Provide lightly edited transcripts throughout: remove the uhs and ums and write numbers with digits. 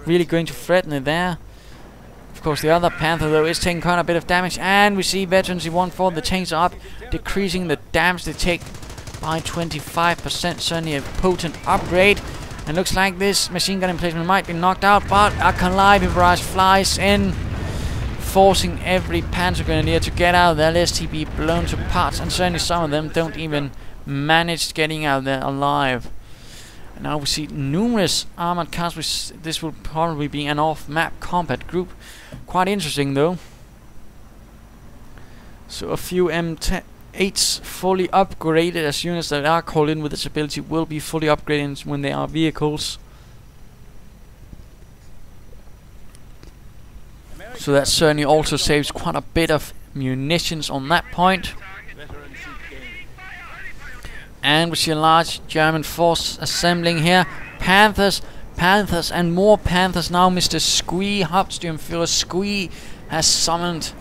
really going to threaten it there. Of course, the other Panther, though, is taking quite a bit of damage. And we see Veterans-1-4, the tanks are up, decreasing the damage they take by 25%. Certainly a potent upgrade. And looks like this machine gun emplacement might be knocked out, but a Calliope barrage flies in, forcing every Panzer Grenadier to get out of there lest he be blown to parts. And certainly some of them don't even manage getting out there alive. And now we see numerous armored cars, which this will probably be an off-map combat group. Quite interesting, though. So a few M8s fully upgraded as units that are called in with this ability will be fully upgraded when they are vehicles. So that certainly also saves quite a bit of munitions on that point. And we see a large German force assembling here. Panthers, and more Panthers now. Mr. Squee, Hauptsturmführer Squee, has summoned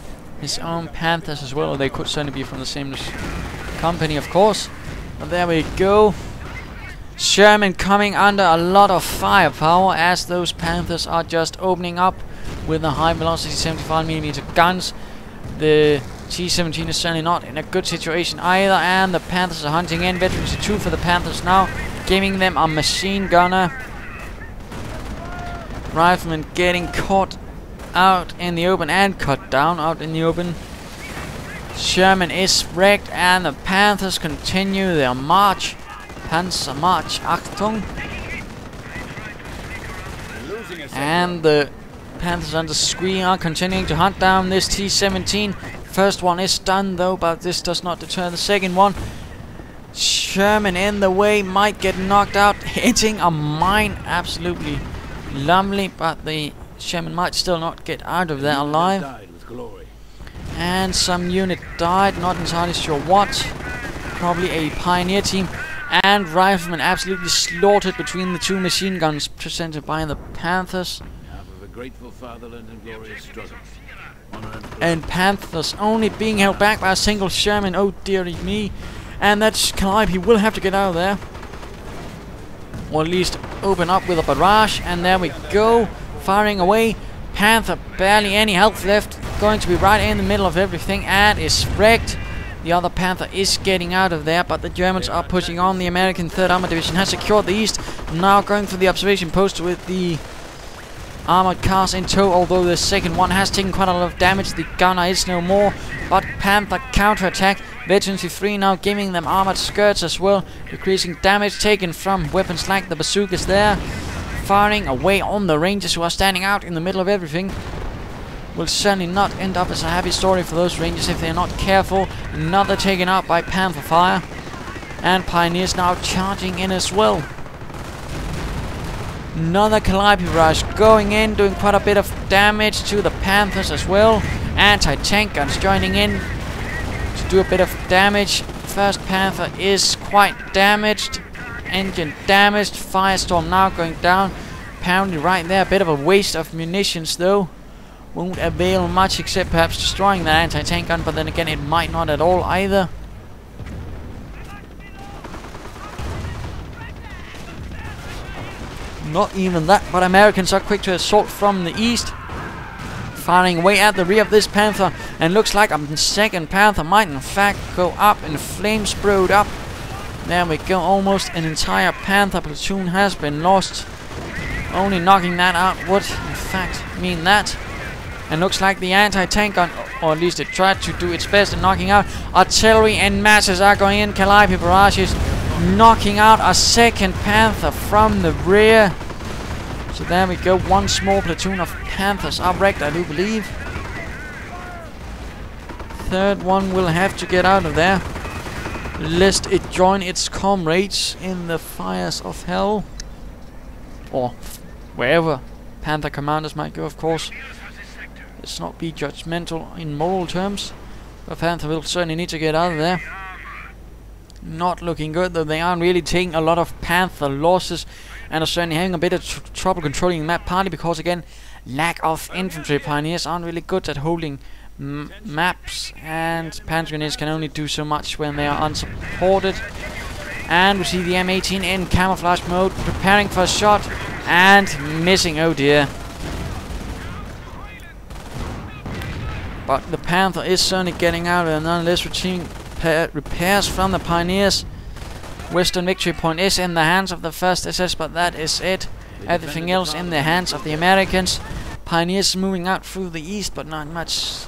his own Panthers as well. They could certainly be from the same company, of course. But there we go. Sherman coming under a lot of firepower as those Panthers are just opening up with the high velocity 75mm guns. The T-17 is certainly not in a good situation either, and the Panthers are hunting in. Veterans 2 for the Panthers now, giving them a machine gunner. Rifleman getting caught out in the open and cut down out in the open. Sherman is wrecked, and the Panthers continue their march. Panzer March, Achtung. And the Panthers under Squee are continuing to hunt down this T-17. First one is done though, but this does not deter the second one. Sherman in the way, might get knocked out, hitting a mine. Absolutely lovely, but the Sherman might still not get out of there alive. And some unit died, not entirely sure what. Probably a pioneer team. And Rifleman absolutely slaughtered between the two machine guns presented by the Panthers. Grateful fatherland and glorious struggle. And Panthers only being held back by a single Sherman. Oh dearie me. And that Calliope will have to get out of there, or at least open up with a barrage. And there we go, firing away. Panther barely any health left, going to be right in the middle of everything and is wrecked. The other Panther is getting out of there, but the Germans are pushing on. The American 3rd Armored Division has secured the east, now going for the observation post with the armored cars in tow, although the second one has taken quite a lot of damage. The gunner is no more, but Panther counterattack. Veterans 3 now giving them armored skirts as well, decreasing damage taken from weapons like the bazookas there. Firing away on the Rangers, who are standing out in the middle of everything. Will certainly not end up as a happy story for those Rangers if they're not careful. Another taken out by Panther fire. And Pioneers now charging in as well. Another Calliope barrage going in, doing quite a bit of damage to the Panthers as well. Anti-tank guns joining in to do a bit of damage. First Panther is quite damaged. Engine damaged. Firestorm now going down. Apparently right there, a bit of a waste of munitions though. Won't avail much except perhaps destroying that anti-tank gun, but then again it might not at all either. Not even that, but Americans are quick to assault from the east. Firing away at the rear of this Panther, and looks like a second Panther might in fact go up in flames, sprayed up. There we go, almost an entire Panther platoon has been lost. Only knocking that out would in fact mean that. And looks like the anti-tank gun, or at least it tried to do its best in knocking out. Artillery and masses are going in. Calliope barrages knocking out a second Panther from the rear. So there we go, one small platoon of Panthers are wrecked, I do believe. Third one will have to get out of there, lest it join its comrades in the fires of hell. Or wherever Panther commanders might go, of course. Let's not be judgmental in moral terms. But Panther will certainly need to get out of there. Not looking good, though. They aren't really taking a lot of Panther losses, and are certainly having a bit of trouble controlling the map, partly because, again, lack of infantry. Pioneers aren't really good at holding maps, and Panzer Grenadiers can only do so much when they are unsupported. And we see the M18 in camouflage mode, preparing for a shot. And missing, oh dear. But the Panther is certainly getting out, and nonetheless receiving repairs from the Pioneers. Western victory point is in the hands of the 1st SS, but that is it. Everything else in the hands of the Americans. Pioneers moving out through the east, but not much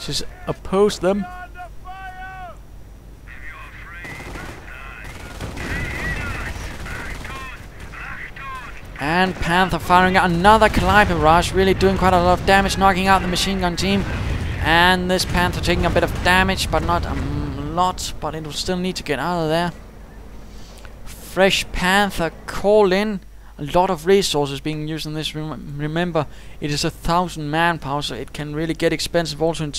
to oppose them. And Panther firing out another Calliope barrage, really doing quite a lot of damage, knocking out the machine gun team. And this Panther taking a bit of damage, but not a lot, but it will still need to get out of there. Fresh Panther call in. A lot of resources being used in this. Remember, it is 1,000 manpower, so it can really get expensive. Also,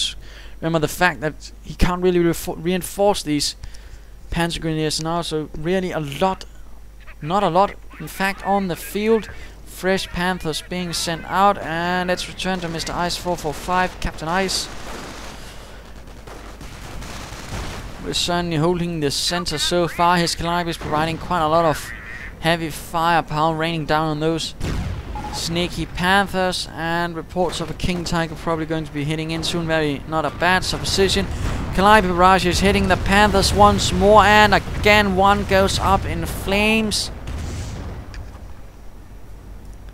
remember the fact that he can't really reinforce these Panzer Grenadiers now, so really a lot, not a lot, in fact, on the field. Fresh Panthers being sent out, and let's return to Mr. Ice445, Captain Ice. We're certainly holding the center so far. His Calliope is providing quite a lot of heavy firepower, raining down on those sneaky Panthers, and reports of a King Tiger probably going to be hitting in soon. Not a bad supposition. Calliope barrage is hitting the Panthers once more, and again one goes up in flames.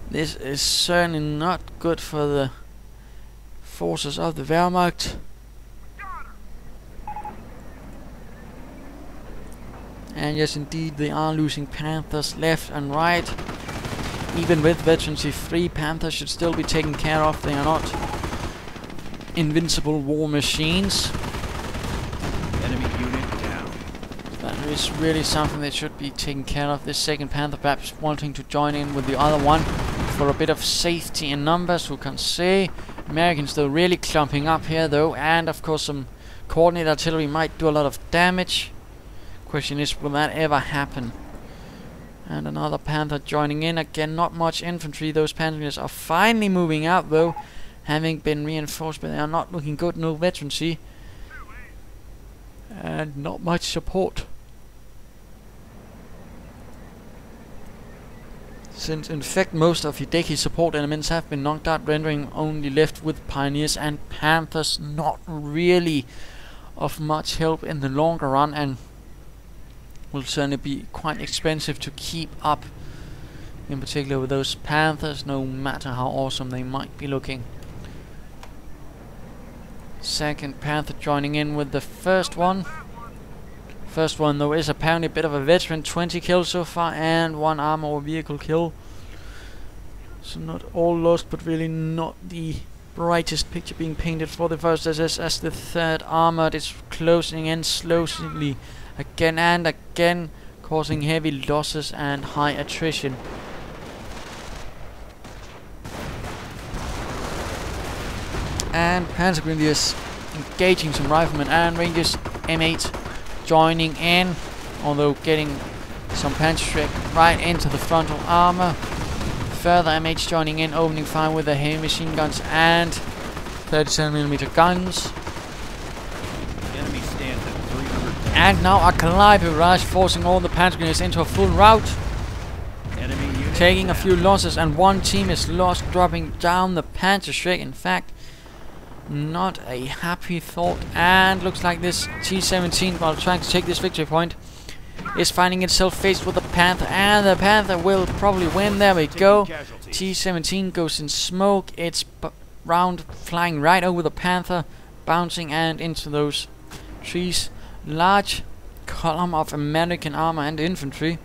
This is certainly not good for the forces of the Wehrmacht. And yes, indeed, they are losing Panthers left and right. Even with veterancy, 3 Panthers should still be taken care of. They are not invincible war machines. Enemy unit down. That is really something that should be taken care of. This 2nd Panther perhaps wanting to join in with the other one for a bit of safety in numbers, who can say. Americans though really clumping up here though, and of course some coordinated artillery might do a lot of damage. Question is, will that ever happen? And another Panther joining in. Again, not much infantry. Those Panthers are finally moving out though, having been reinforced, but they are not looking good. No veterancy and not much support, since in fact most of Hideki's support elements have been knocked out, rendering only left with Pioneers and Panthers not really of much help in the longer run, and will certainly be quite expensive to keep up, in particular with those Panthers, no matter how awesome they might be looking. 2nd Panther joining in with the 1st one. 1st one though is apparently a bit of a veteran, 20 kills so far and 1 armor vehicle kill. So not all lost, but really not the brightest picture being painted for the 1st SS, as the 3rd Armoured is closing in slowly again and again, causing heavy losses and high attrition. And Panzer Grenadiers engaging some riflemen and Rangers. M8 joining in, although getting some Panzer right into the frontal armor. Further MH joining in, opening fire with the heavy machine guns and 37mm guns. Enemy stands at 300. And now a Calliope barrage forcing all the Panzer Grenadiers into a full rout. Enemy unit Taking a few losses, and one team is lost, dropping down the Panzer. In fact, not a happy thought. And looks like this T-17, while trying to take this victory point, is finding itself faced with the Panther, and the Panther will probably win. There we go. T-17 goes in smoke. Its round flying right over the Panther, bouncing and into those trees. Large column of American armor and infantry,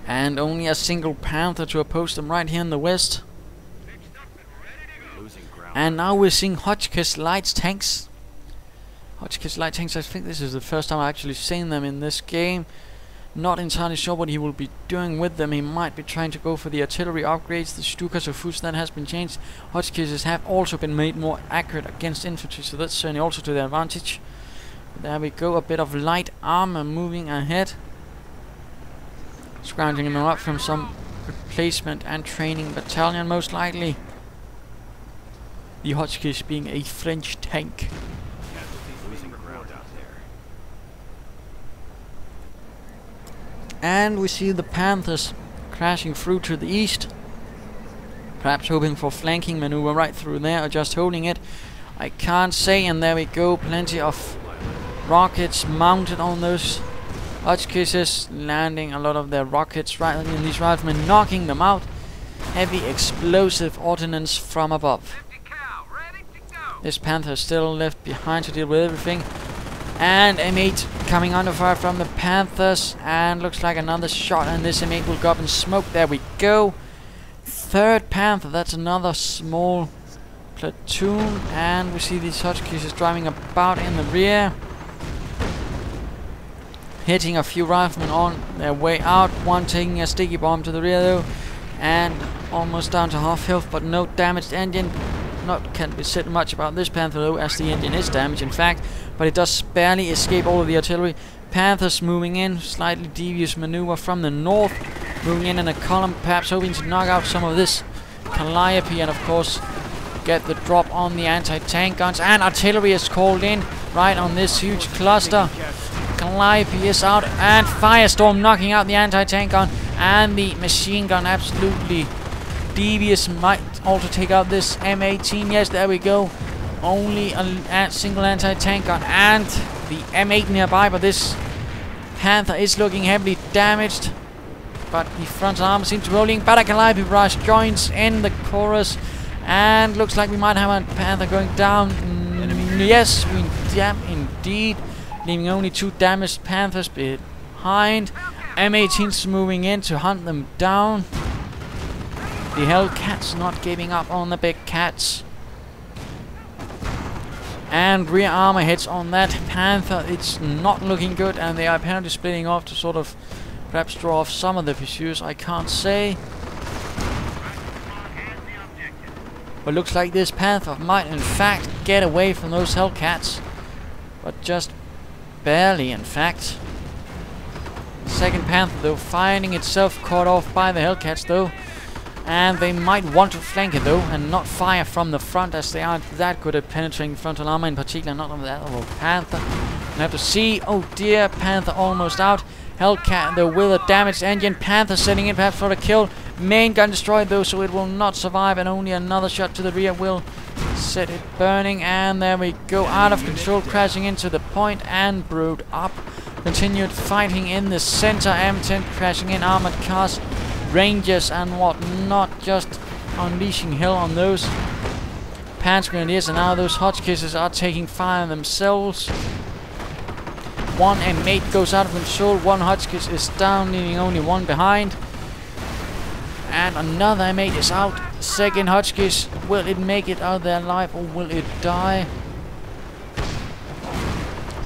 and only a single Panther to oppose them right here in the west. And now we're seeing Hotchkiss light tanks. Hotchkiss light tanks, I think this is the first time I've actually seen them in this game. Not entirely sure what he will be doing with them. He might be trying to go for the artillery upgrades. The Stukas of Fuß, that has been changed. Hotchkisses have also been made more accurate against infantry, so that's certainly also to their advantage. But there we go, a bit of light armor moving ahead, scrounging them up from some replacement and training battalion, most likely. The Hotchkiss being a French tank. And we see the Panthers crashing through to the east. Perhaps hoping for flanking maneuver right through there, or just holding it. I can't say, and there we go. Plenty of rockets mounted on those Hotchkisses, landing a lot of their rockets right in these riflemen, knocking them out. Heavy explosive ordnance from above. This Panther is still left behind to deal with everything. And M8 coming under fire from the Panthers. And looks like another shot, and this M8 will go up in smoke. There we go. Third Panther, that's another small platoon. And we see these Hotchkisses driving about in the rear. Hitting a few riflemen on their way out. One taking a sticky bomb to the rear though. And almost down to half health, but no damaged engine. Can't be said much about this Panther though, as the engine is damaged in fact, but it does barely escape all of the artillery. Panthers moving in, slightly devious maneuver from the north, moving in a column, perhaps hoping to knock out some of this Calliope, and of course get the drop on the anti-tank guns. And artillery is called in right on this huge cluster. Calliope is out, and Firestorm knocking out the anti-tank gun, and the machine gun absolutely devious, might also take out this M18. Yes, there we go. Only a single anti-tank gun and the M8 nearby, but this Panther is looking heavily damaged. But the frontal armor seems to be rolling. But a Calliope barrage joins in the chorus, and looks like we might have a Panther going down. Yes, we indeed, leaving only 2 damaged Panthers behind. M18's moving in to hunt them down. The Hellcats not giving up on the big cats. And rear armor hits on that Panther. It's not looking good, and they are apparently splitting off to sort of perhaps draw off some of the pursuers. I can't say. But looks like this Panther might in fact get away from those Hellcats. But just barely in fact. Second Panther though finding itself caught off by the Hellcats though. And they might want to flank it though, and not fire from the front, as they aren't that good at penetrating frontal armor, in particular not of that of a Panther. We have to see. Oh dear, Panther almost out. Hellcat though with a damaged engine. Panther setting in perhaps for a kill. Main gun destroyed though, so it will not survive, and only another shot to the rear will set it burning. And there we go, out of control, crashing into the point and brewed up. Continued fighting in the center. M10 crashing in, armored cars, Rangers and whatnot, just unleashing hell on those Panzer Grenadiers, and now those Hotchkisses are taking fire themselves. One M8 goes out of control, one Hotchkiss is down, leaving only one behind. And another M8 is out. Second Hotchkiss, will it make it out there alive or will it die?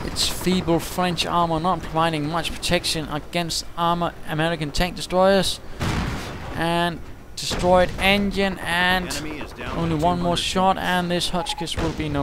Its feeble French armor not providing much protection against American tank destroyers. And destroyed engine, and only one more shot, and this Hotchkiss will be no more.